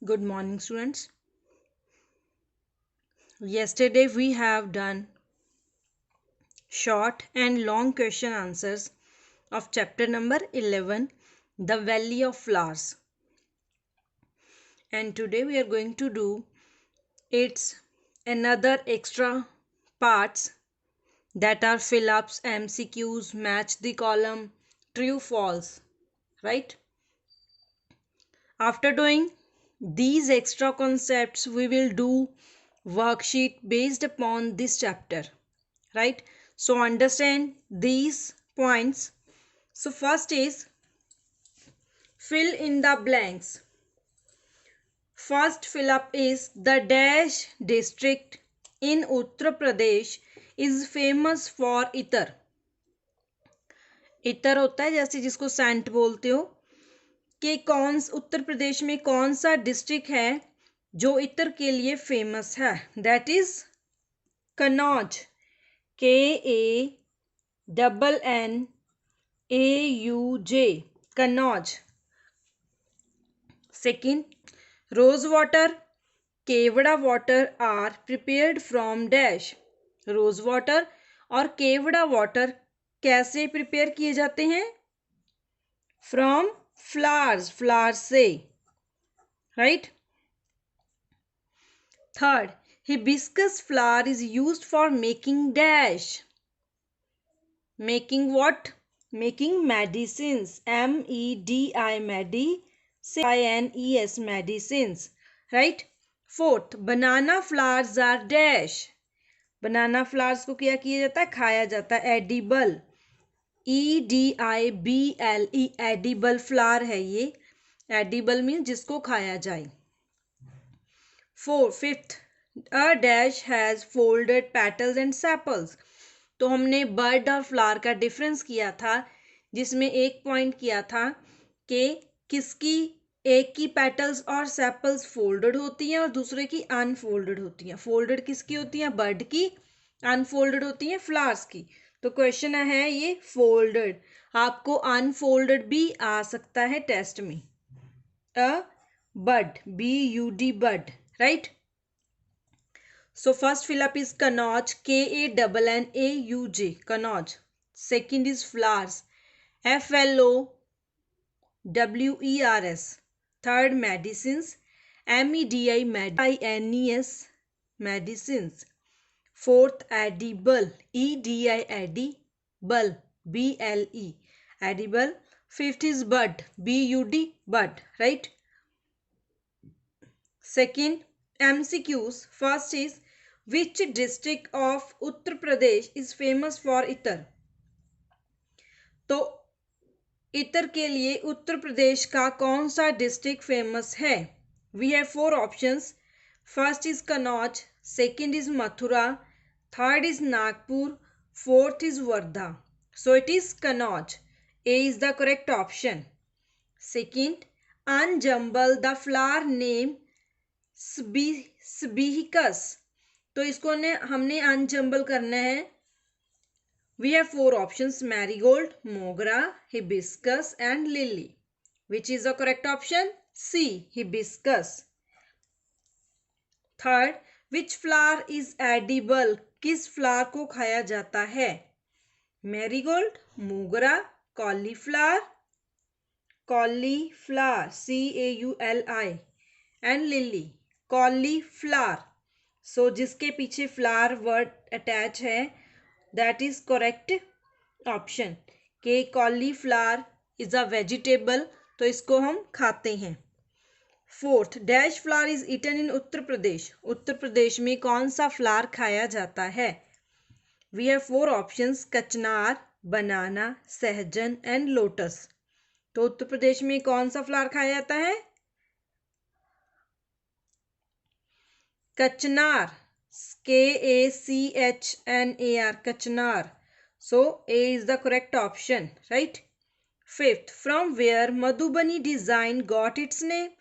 Good morning, students. Yesterday we have done short and long question answers of chapter number 11, The Valley of Flowers. And today we are going to do its another extra parts that are fill-ups, MCQs, match the column, true, false, right? After doing these extra concepts, we will do worksheet based upon this chapter, right? So understand these points. So first is fill in the blanks. First fill up is the dash district in Uttar Pradesh is famous for इतर. इतर होता है जैसे जिसको Saint बोलते हो कि कौन उत्तर प्रदेश में कौन सा डिस्ट्रिक्ट है जो इतर के लिए फेमस है. That is Kannauj. KANNAUJ. Kannauj. Second, rose water, kewra water are prepared from dash. Rose water और केवड़ा वाटर कैसे प्रिपेयर किए जाते हैं? From flowers. फ्लावर्स से, right. Third, hibiscus flower is used for making dash. Making what? Making medicines. MEDI medicines. Medicines, right. Fourth, banana flowers are dash. banana flowers को क्या किया जाता है? खाया जाता है. edible. EDIBLE. edible flower है ये. edible means जिसको खाया जाए. Fifth, a dash has folded petals and sepals. तो हमने बर्ड और फ्लावर का डिफरेंस किया था, जिसमें एक पॉइंट किया था कि किसकी एक की पेटल्स और सेपल्स फोल्डेड होती हैं और दूसरे की अनफोल्डेड होती हैं. फोल्डेड किसकी होती हैं? बर्ड की. अनफोल्डेड होती हैं फ्लावर्स की. तो क्वेश्चन है ये फोल्डेड. आपको अनफोल्डेड भी आ सकता है टेस्ट में. अ बड, BUD, bud, right. So first fill up is Kannauj, KANNAUJ, Kannauj. Second is flowers, FLOWERS. Third, medicines, MEDINES, medicines. Fourth, edible, edible, BLE, edible. Fifth is bud, BUD, bud, right. Second, MCQs. First is, which district of Uttar Pradesh is famous for इतर? तो इतर के लिए उत्तर प्रदेश का कौन सा district famous है? We have 4 options. First is Kannauj, second is Mathura, third is Nagpur, fourth is Wardha. So it is Kannauj. A is the correct option. Second, unjumble the flower name स्पीहिकस. तो इसको हमने अनजम्बल करना है. We have 4 options, marigold, mogra, hibiscus and lily. Which is the correct option? C, hibiscus. Third, which flower is edible. किस flower को खाया जाता है? Marigold, mogra, cauliflower, CAULI, and lily, cauliflower. So जिसके पीछे फ्लावर वर्ड अटैच है दैट इज करेक्ट ऑप्शन. के cauliflower is a vegetable, तो इसको हम खाते हैं. Fourth, dash flower is eaten in Uttar Pradesh. Uttar Pradesh में कौन सा फ्लावर खाया जाता है? वी हैव 4 ऑप्शंस, कचनार, बनाना, सहजन एंड लोटस. तो उत्तर प्रदेश में कौन सा फ्लावर खाया जाता है? कचनार, KACHNAR, कचनार. So A is the correct option, right. Fifth, from where Madhubani design got its name.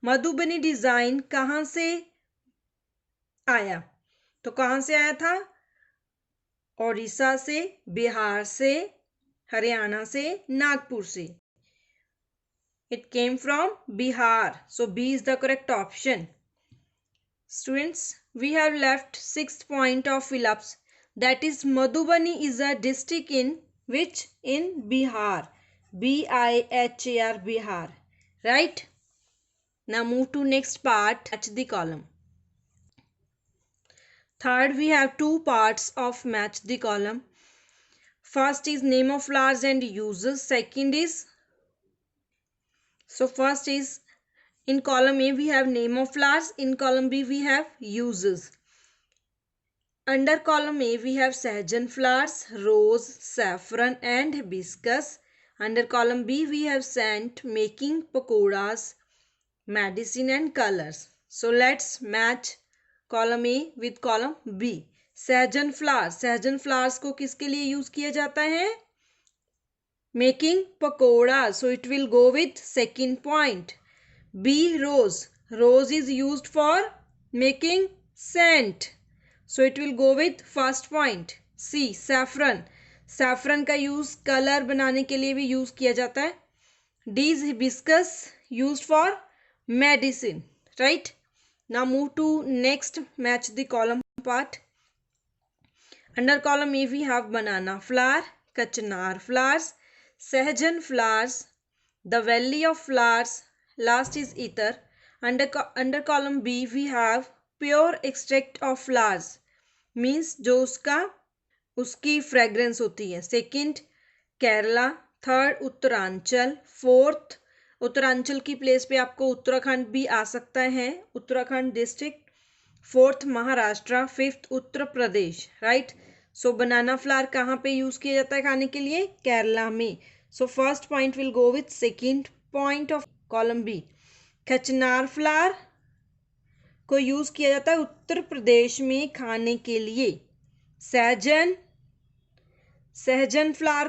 Madhubani design कहाँ से आया? तो कहाँ से आया था? ओडिशा से, बिहार से, हरियाणा से, नागपुर से. It came from Bihar. So B is the correct option. Students, we have left 6th point of fill-ups. That is Madhubani is a district in which? In Bihar. Bihar, Bihar. Right? Now move to next part. Match the column. Third, we have two parts of match the column. First is name of flowers and uses. Second is, so first is in column A we have name of flowers. In column B we have uses. Under column A we have sahjan flowers, rose, saffron and hibiscus. Under column B we have scent, making pakoras, medicine and colors. So let's match column A with column B. सहजन flowers को किसके लिए use किया जाता है? Making pakora. So it will go with second point. B rose is used for making scent. So it will go with first point. C saffron का use colour बनाने के लिए भी यूज किया जाता है. D is hibiscus used for medicine. Right. Now move to next match the column part. Under column A we have banana flower, kachnar flowers, sahjan flowers, the valley of flowers, last is ether. Under column B we have pure extract of flowers, means जो उसकी fragrance होती है. Second Kerala. Third Uttaranchal. Fourth Uttaranchal की place पे आपको उत्तराखंड भी आ सकता है, Uttarakhand district. Fourth Maharashtra. Fifth Uttar Pradesh. Right. So banana flower कहाँ पे यूज किया जाता है खाने के लिए? केरला में. So first point will go with second point of column B. कचनार फ्लावर को यूज किया जाता है उत्तर प्रदेश में खाने के लिए. सहजन फ्लावर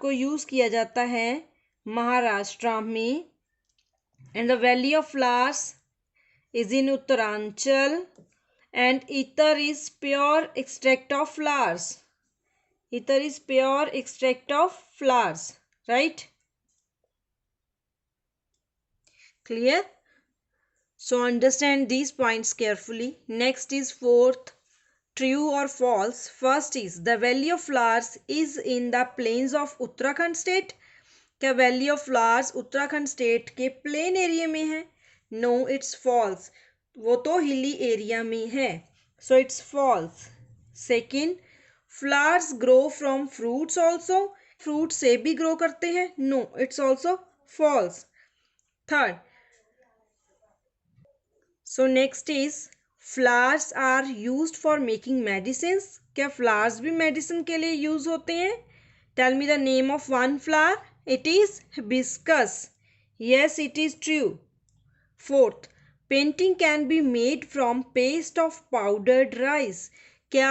को यूज किया जाता है महाराष्ट्र में. And the valley of flowers is in Uttaranchal. And ether is pure extract of flowers. Ether is pure extract of flowers. Right? Clear? So understand these points carefully. Next is fourth. True or false? First is the valley of flowers is in the plains of Uttarakhand state. क्या valley of flowers Uttarakhand state के plain area में है? No, it's false. वो तो hilly area में है. So it's false. Second, flowers grow from fruits also. Fruit से भी ग्रो करते हैं? No, it's also false. Third, so next is flowers are used for making medicine. क्या फ्लावर्स भी मेडिसिन के लिए यूज होते हैं? Tell me the name of one flower. It is hibiscus. Yes, it is true. Fourth, painting can be made from paste of powdered rice. क्या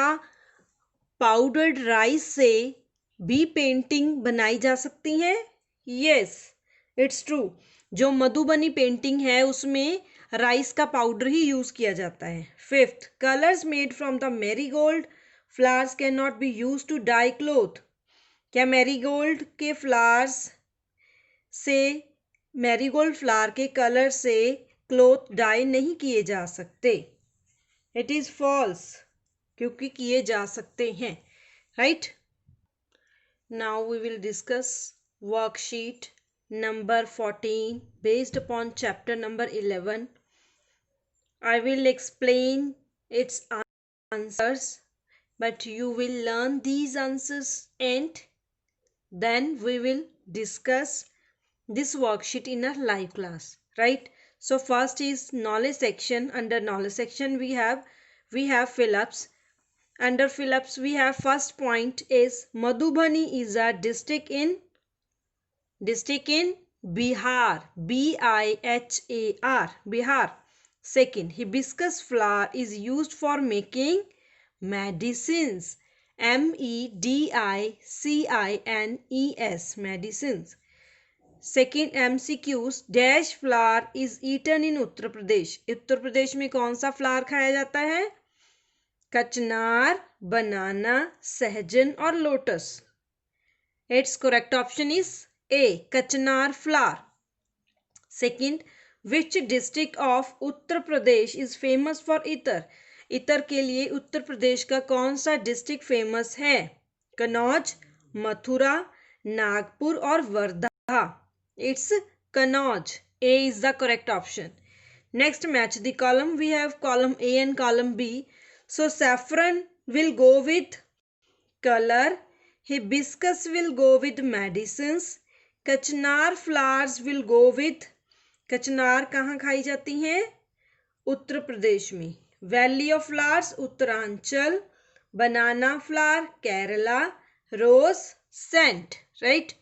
powdered rice से भी painting बनाई जा सकती है? Yes, it's true. जो मधुबनी पेंटिंग है उसमें राइस का पाउडर ही यूज किया जाता है. Fifth, colours made from the marigold flowers can not be use to dye cloth. क्या मैरीगोल्ड के फ्लावर्स से, मैरीगोल्ड फ्लावर के कलर से क्लोथ डाई नहीं किए जा सकते? इट इज फॉल्स, क्योंकि किए जा सकते हैं. Right. Now we will discuss worksheet number 14 based upon chapter number 11. I will explain its answers, but you will learn these answers and then we will discuss this worksheet in a live class. Right. So first is knowledge section. Under knowledge section we have fill-ups. Under fill-ups we have first point is Madhubani is a district in Bihar. Bihar, Bihar. Second, hibiscus flower is used for making medicines. MEDICINES, medicines. Second MCQs, dash flower is eaten in उत्तर प्रदेश. उत्तर प्रदेश में कौन सा flower खाया जाता है? कचनार, बनाना, सहजन और lotus. Its correct option is A. Kachnar flower. Second, which district of Uttar Pradesh is famous for इतर? इतर के लिए उत्तर प्रदेश का कौन सा डिस्ट्रिक्ट फेमस है? कन्नौज, मथुरा, नागपुर और Wardha. It's Kannauj. A is the correct option. Next, match the column. We have column A and column B. So saffron will go with color. Hibiscus will go with medicines. कचनार flowers will go with. कचनार कहाँ खाई जाती हैं? उत्तर प्रदेश में. Valley of flowers Uttaranchal. Banana flower Kerala. Rose scent. Right.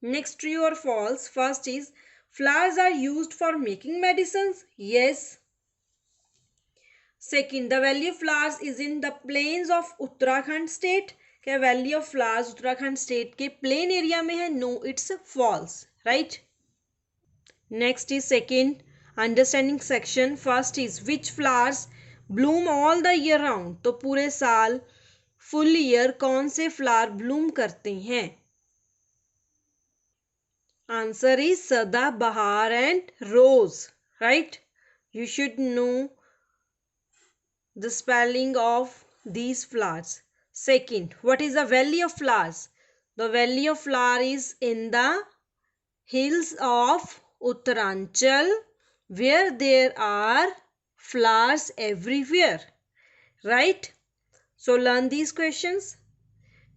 Next, true और false. First is flowers are used for making medicines. Yes. Second, the valley of flowers is in the plains of Uttarakhand state. क्या valley of flowers Uttarakhand state के plain area में है? No, it's false. Right. Next is second understanding section. First is which flowers bloom all the year round. तो पूरे साल full year कौन से flower Bloom करते हैं? Answer is sada bahar and rose. Right. You should know the spelling of these flowers. Second, what is the valley of flowers? The valley of flower is in the hills of Uttaranchal, where there are flowers everywhere. Right? So learn these questions.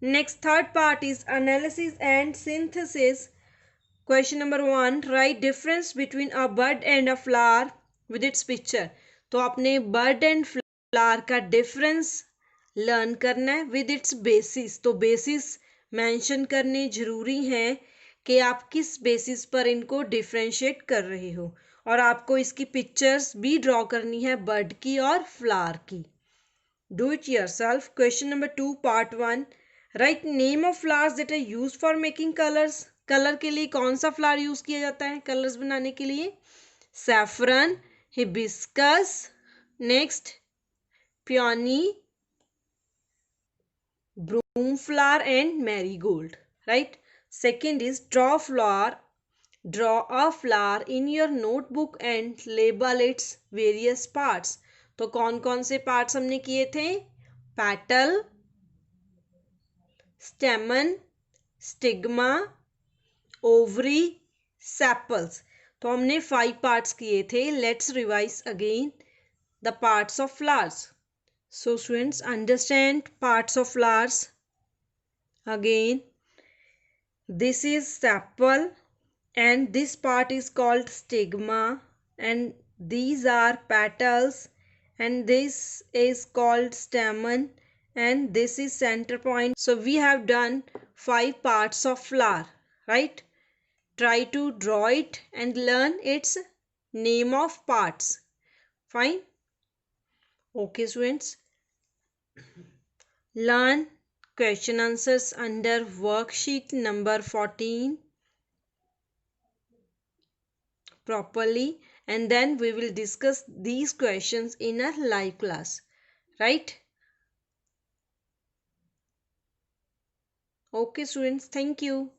Next, third part is analysis and synthesis. Question number 1, write difference between a bud and a flower with its picture. तो आपने bud and flower का difference learn करना है with its basis. तो basis mention करने जरूरी हैं कि आप किस बेसिस पर इनको डिफ्रेंशिएट कर रहे हो, और आपको इसकी पिक्चर्स भी ड्रॉ करनी है बर्ड की और फ्लावर की. Do it yourself. Question number 2 part 1, write name of flowers that are used for making colours. Colour के लिए कौन सा फ्लावर यूज किया जाता है कलर्स बनाने के लिए? Saffron, hibiscus, next peony, broom flower and marigold. Right. Second is draw a flower in your notebook and label its various parts. तो कौन कौन से पार्ट्स हमने किए थे? Petal, स्टेमन, stigma, ovary, sepals. तो हमने 5 पार्ट्स किए थे. Let's revise again the parts of flowers. So students, understand parts of flowers. Again, this is sepal and this part is called stigma, and these are petals, and this is called stamen, and this is center point. So we have done 5 parts of flower, right? Try to draw it and learn its name of parts. Fine. Okay students, learn question answers under worksheet number 14 properly, and then we will discuss these questions in a live class. Right? Okay students, thank you.